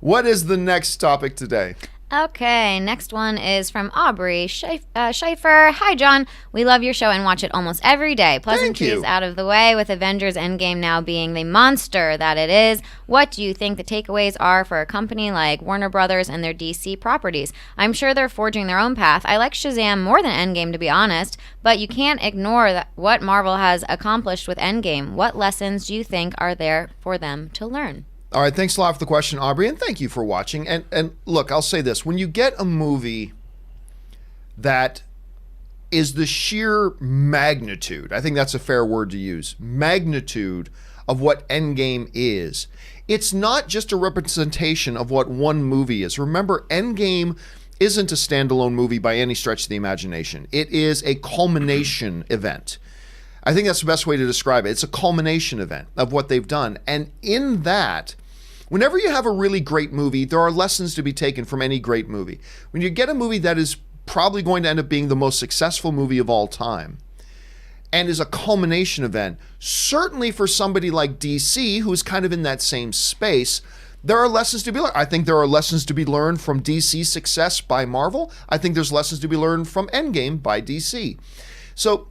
What is the next topic today? Okay, next one is from Aubrey Schiffer. Hi, John. We love your show and watch it almost every day. Pleasantries out of the way, with Avengers Endgame now being the monster that it is. What do you think the takeaways are for a company like Warner Brothers and their DC properties? I'm sure they're forging their own path. I like Shazam more than Endgame, to be honest, but you can't ignore what Marvel has accomplished with Endgame. What lessons do you think are there for them to learn? All right, thanks a lot for the question, Aubrey, and thank you for watching. And look, I'll say this. When you get a movie that is the sheer magnitude, I think that's a fair word to use, magnitude of what Endgame is, it's not just a representation of what one movie is. Remember, Endgame isn't a standalone movie by any stretch of the imagination. It is a culmination event. I think that's the best way to describe it. It's a culmination event of what they've done. And in that, whenever you have a really great movie, there are lessons to be taken from any great movie. When you get a movie that is probably going to end up being the most successful movie of all time and is a culmination event, certainly for somebody like DC, who's kind of in that same space, there are lessons to be learned. I think there are lessons to be learned from DC's success by Marvel. I think there's lessons to be learned from Endgame by DC. So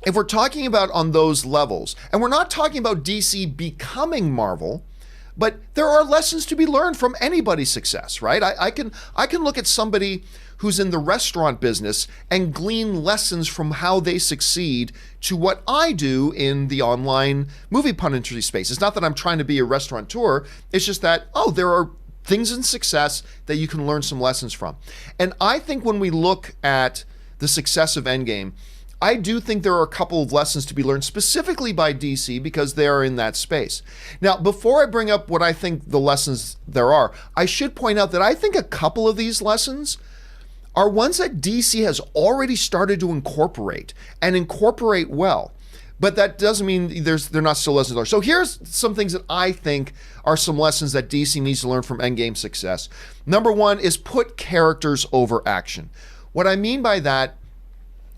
if we're talking about on those levels, and we're not talking about DC becoming Marvel, but there are lessons to be learned from anybody's success, right? I can look at somebody who's in the restaurant business and glean lessons from how they succeed to what I do in the online movie punditry space. It's not that I'm trying to be a restaurateur. It's just that, there are things in success that you can learn some lessons from. And I think when we look at the success of Endgame, I do think there are a couple of lessons to be learned specifically by DC because they are in that space. Now, before I bring up what I think the lessons there are, I should point out that I think a couple of these lessons are ones that DC has already started to incorporate and incorporate well. But that doesn't mean they're not still lessons learned. So here's some things that I think are some lessons that DC needs to learn from Endgame success. Number one is put characters over action. What I mean by that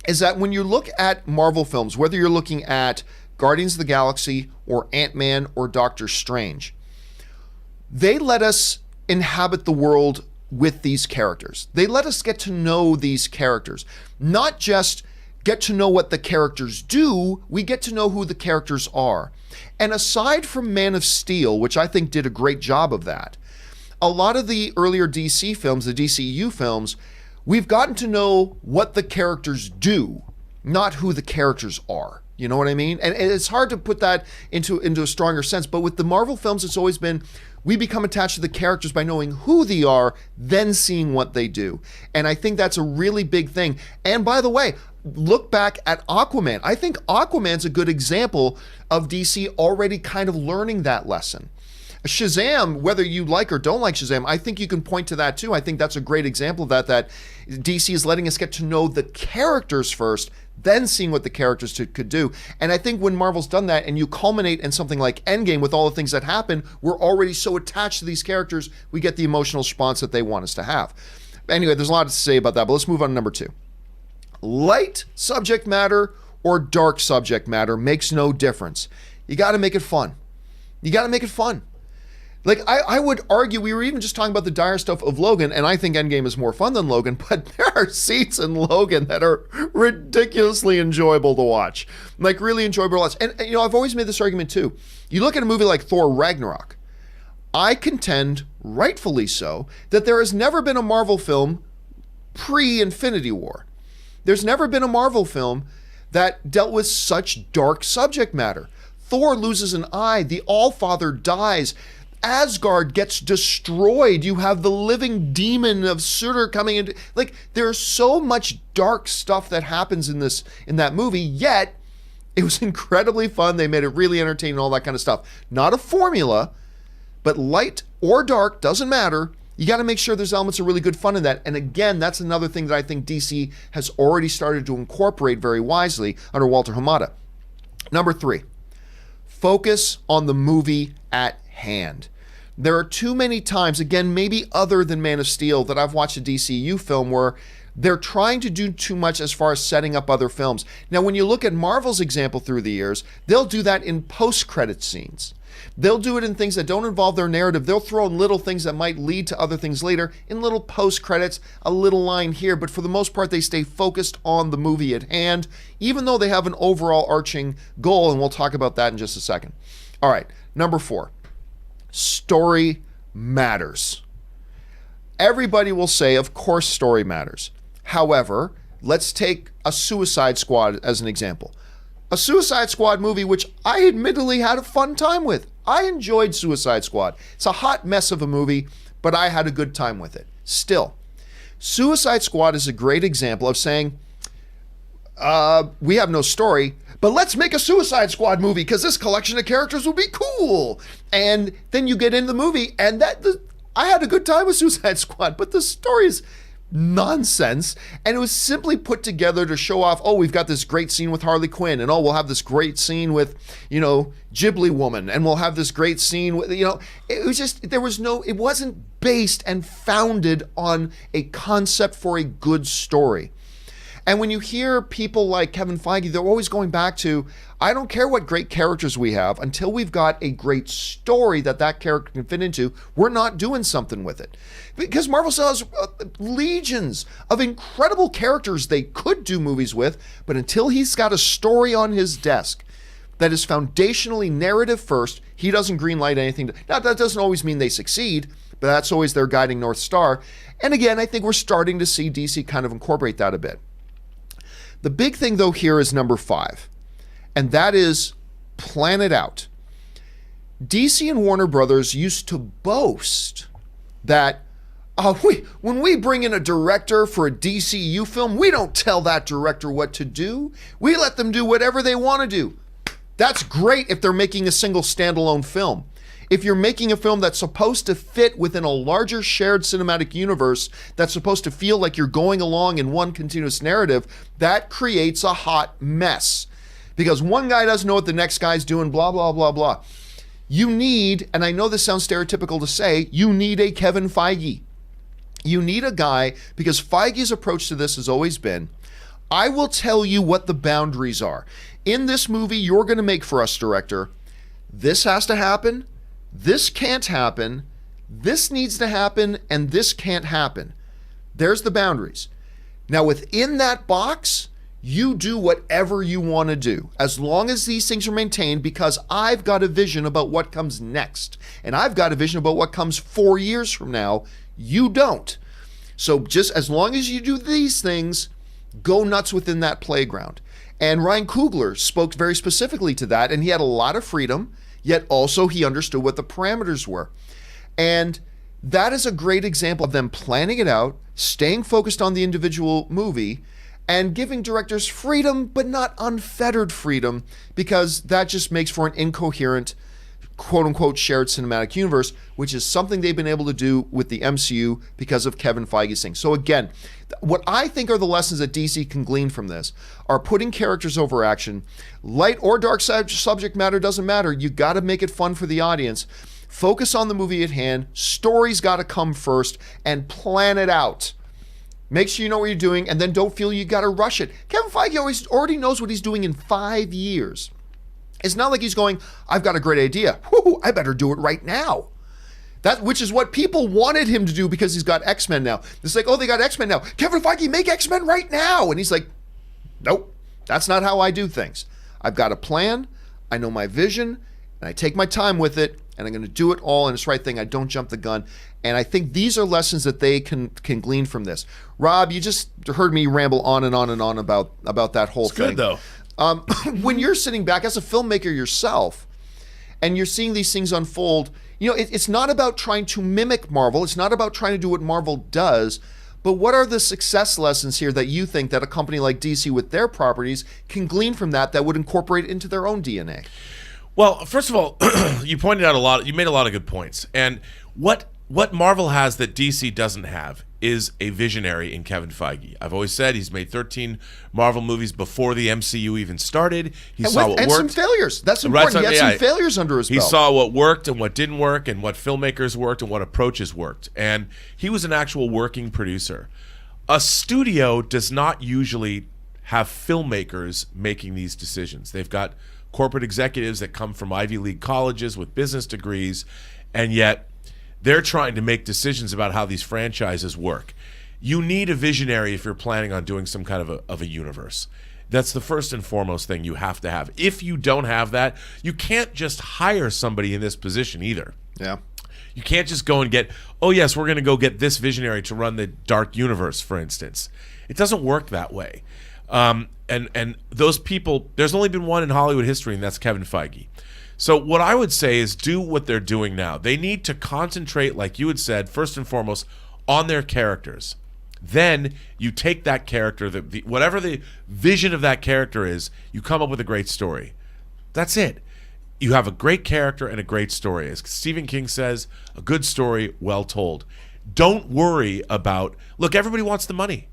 is that when you look at Marvel films, whether you're looking at Guardians of the Galaxy or Ant-Man or Doctor Strange, they let us inhabit the world with these characters. They let us get to know these characters, not just get to know what the characters do, we get to know who the characters are. And aside from Man of Steel, which I think did a great job of that, a lot of the earlier DC films, the DCU films, we've gotten to know what the characters do, not who the characters are. You know what I mean? And it's hard to put that into a stronger sense. But with the Marvel films, it's always been, we become attached to the characters by knowing who they are, then seeing what they do. And I think that's a really big thing. And by the way, look back at Aquaman. I think Aquaman's a good example of DC already kind of learning that lesson. Shazam, whether you like or don't like Shazam, I think you can point to that too. I think that's a great example of that DC is letting us get to know the characters first, then seeing what the characters could do. And I think when Marvel's done that and you culminate in something like Endgame with all the things that happen, we're already so attached to these characters, we get the emotional response that they want us to have. Anyway, there's a lot to say about that, but let's move on to number two. Light subject matter or dark subject matter makes no difference. You got to make it fun. You got to make it fun. Like, I would argue, we were even just talking about the dire stuff of Logan, and I think Endgame is more fun than Logan, but there are scenes in Logan that are ridiculously enjoyable to watch. Like, really enjoyable to watch. And I've always made this argument too. You look at a movie like Thor Ragnarok, I contend, rightfully so, that there has never been a Marvel film pre-Infinity War. There's never been a Marvel film that dealt with such dark subject matter. Thor loses an eye, the Allfather dies, Asgard gets destroyed. You have the living demon of Surtur coming in. Like, there's so much dark stuff that happens in that movie, yet it was incredibly fun. They made it really entertaining, all that kind of stuff. Not a formula, but light or dark, doesn't matter. You got to make sure there's elements of really good fun in that. And again, that's another thing that I think DC has already started to incorporate very wisely under Walter Hamada. Number three, focus on the movie at hand. There are too many times, again, maybe other than Man of Steel, that I've watched a DCU film where they're trying to do too much as far as setting up other films. Now, when you look at Marvel's example through the years, they'll do that in post-credit scenes. They'll do it in things that don't involve their narrative. They'll throw in little things that might lead to other things later, in little post-credits, a little line here, but for the most part, they stay focused on the movie at hand, even though they have an overall arching goal, and we'll talk about that in just a second. All right, number 4, story matters. Everybody will say, of course, story matters. However, let's take a Suicide Squad as an example. A Suicide Squad movie, which I admittedly had a fun time with. I enjoyed Suicide Squad. It's a hot mess of a movie, but I had a good time with it. Still, Suicide Squad is a great example of saying, we have no story, but let's make a Suicide Squad movie because this collection of characters will be cool. And then you get into the movie, and I had a good time with Suicide Squad, but the story is nonsense, and it was simply put together to show off, oh, we've got this great scene with Harley Quinn, and oh, we'll have this great scene with, Ghibli Woman, and we'll have this great scene with, it was just, it wasn't based and founded on a concept for a good story. And when you hear people like Kevin Feige, they're always going back to, I don't care what great characters we have, until we've got a great story that character can fit into, we're not doing something with it. Because Marvel still has legions of incredible characters they could do movies with, but until he's got a story on his desk that is foundationally narrative first, he doesn't greenlight anything. Now, that doesn't always mean they succeed, but that's always their guiding North Star. And again, I think we're starting to see DC kind of incorporate that a bit. The big thing, though, here is number 5, and that is plan it out. DC and Warner Brothers used to boast that when we bring in a director for a DCU film, we don't tell that director what to do. We let them do whatever they want to do. That's great if they're making a single standalone film. If you're making a film that's supposed to fit within a larger shared cinematic universe, that's supposed to feel like you're going along in one continuous narrative, that creates a hot mess. Because one guy doesn't know what the next guy's doing, blah, blah, blah, blah. You need, and I know this sounds stereotypical to say, you need a Kevin Feige. You need a guy, because Feige's approach to this has always been, I will tell you what the boundaries are. In this movie you're going to make for us, director, this has to happen, this can't happen, this needs to happen, and this can't happen. There's the boundaries. Now, within that box, you do whatever you want to do, as long as these things are maintained, because I've got a vision about what comes next, and I've got a vision about what comes 4 years from now. You don't. So just as long as you do these things, go nuts within that playground. And Ryan Coogler spoke very specifically to that, and he had a lot of freedom, yet also he understood what the parameters were. And that is a great example of them planning it out, staying focused on the individual movie, and giving directors freedom, but not unfettered freedom, because that just makes for an incoherent, quote-unquote, shared cinematic universe, which is something they've been able to do with the MCU because of Kevin Feige's thing. So again, what I think are the lessons that DC can glean from this are putting characters over action. Light or dark subject matter doesn't matter. You got to make it fun for the audience. Focus on the movie at hand. Story's got to come first, and plan it out. Make sure you know what you're doing, and then don't feel you got to rush it. Kevin Feige already knows what he's doing in 5 years. It's not like he's going, I've got a great idea. Whoo, I better do it right now. Which is what people wanted him to do, because he's got X-Men now. It's like, oh, they got X-Men now. Kevin Feige, make X-Men right now. And he's like, nope, that's not how I do things. I've got a plan. I know my vision, and I take my time with it, and I'm going to do it all in its right thing. I don't jump the gun. And I think these are lessons that they can glean from this. Rob, you just heard me ramble on and on and on about that whole thing. It's good, though. When you're sitting back as a filmmaker yourself and you're seeing these things unfold, it's not about trying to mimic Marvel. It's not about trying to do what Marvel does. But what are the success lessons here that you think that a company like DC with their properties can glean from that would incorporate into their own DNA? Well, first of all, you pointed out you made a lot of good points. And what Marvel has that DC doesn't have is a visionary in Kevin Feige. I've always said he's made 13 Marvel movies before the MCU even started. He saw what worked. And some failures. That's important. He had some failures under his belt. He saw what worked and what didn't work, and what filmmakers worked and what approaches worked. And he was an actual working producer. A studio does not usually have filmmakers making these decisions. They've got corporate executives that come from Ivy League colleges with business degrees, and yet they're trying to make decisions about how these franchises work. You need a visionary if you're planning on doing some kind of a universe. That's the first and foremost thing you have to have. If you don't have that, you can't just hire somebody in this position either. Yeah. You can't just go and get, oh yes, we're going to go get this visionary to run the dark universe, for instance. It doesn't work that way. And those people, there's only been one in Hollywood history, and that's Kevin Feige. So what I would say is do what they're doing now. They need to concentrate, like you had said, first and foremost, on their characters. Then you take that character, whatever the vision of that character is, you come up with a great story. That's it. You have a great character and a great story. As Stephen King says, a good story, well told. Don't worry about, look, everybody wants the money.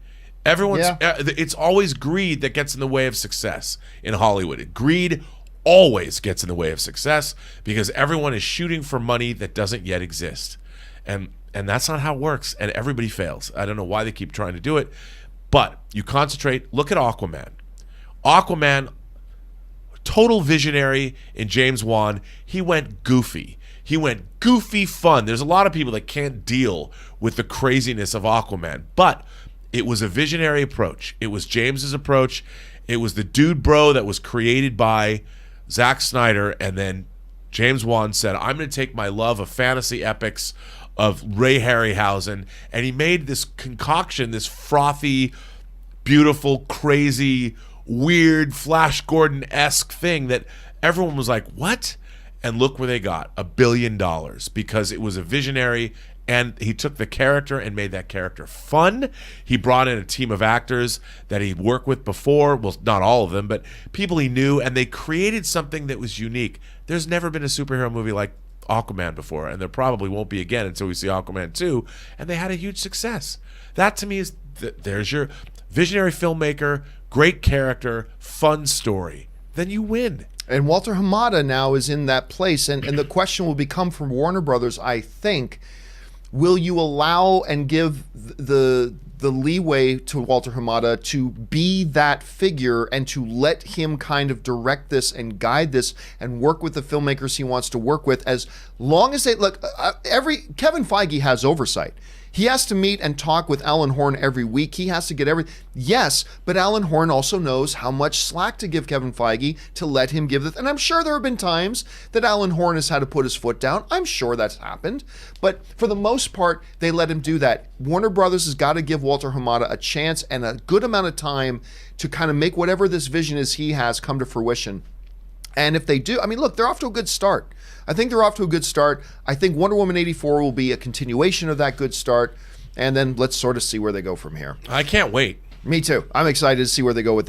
It's always greed that gets in the way of success in Hollywood. Greed always gets in the way of success because everyone is shooting for money that doesn't yet exist. And that's not how it works, and everybody fails. I don't know why they keep trying to do it, but you concentrate. Look at Aquaman. Aquaman, total visionary in James Wan. He went goofy. He went goofy fun. There's a lot of people that can't deal with the craziness of Aquaman, but it was a visionary approach. It was James's approach. It was the dude bro that was created by Zack Snyder, and then James Wan said, I'm going to take my love of fantasy epics, of Ray Harryhausen, and he made this concoction, this frothy, beautiful, crazy, weird, Flash Gordon-esque thing that everyone was like, what? And look where they got, $1 billion, because it was a visionary, and he took the character and made that character fun. He brought in a team of actors that he'd worked with before, well, not all of them, but people he knew, and they created something that was unique. There's never been a superhero movie like Aquaman before, and there probably won't be again until we see Aquaman 2, and they had a huge success. That to me is, there's your visionary filmmaker, great character, fun story. Then you win. And Walter Hamada now is in that place, and the question will become from Warner Brothers, I think, will you allow and give the leeway to Walter Hamada to be that figure and to let him kind of direct this and guide this and work with the filmmakers he wants to work with, as long as they look, Kevin Feige has oversight. He has to meet and talk with Alan Horn every week. He has to get yes, but Alan Horn also knows how much slack to give Kevin Feige to let him give and I'm sure there have been times that Alan Horn has had to put his foot down. I'm sure that's happened. But for the most part, they let him do that. Warner Brothers has got to give Walter Hamada a chance and a good amount of time to kind of make whatever this vision is he has come to fruition. And if they do, I mean, look, they're off to a good start. I think they're off to a good start. I think Wonder Woman 84 will be a continuation of that good start. And then let's sort of see where they go from here. I can't wait. Me too. I'm excited to see where they go with this.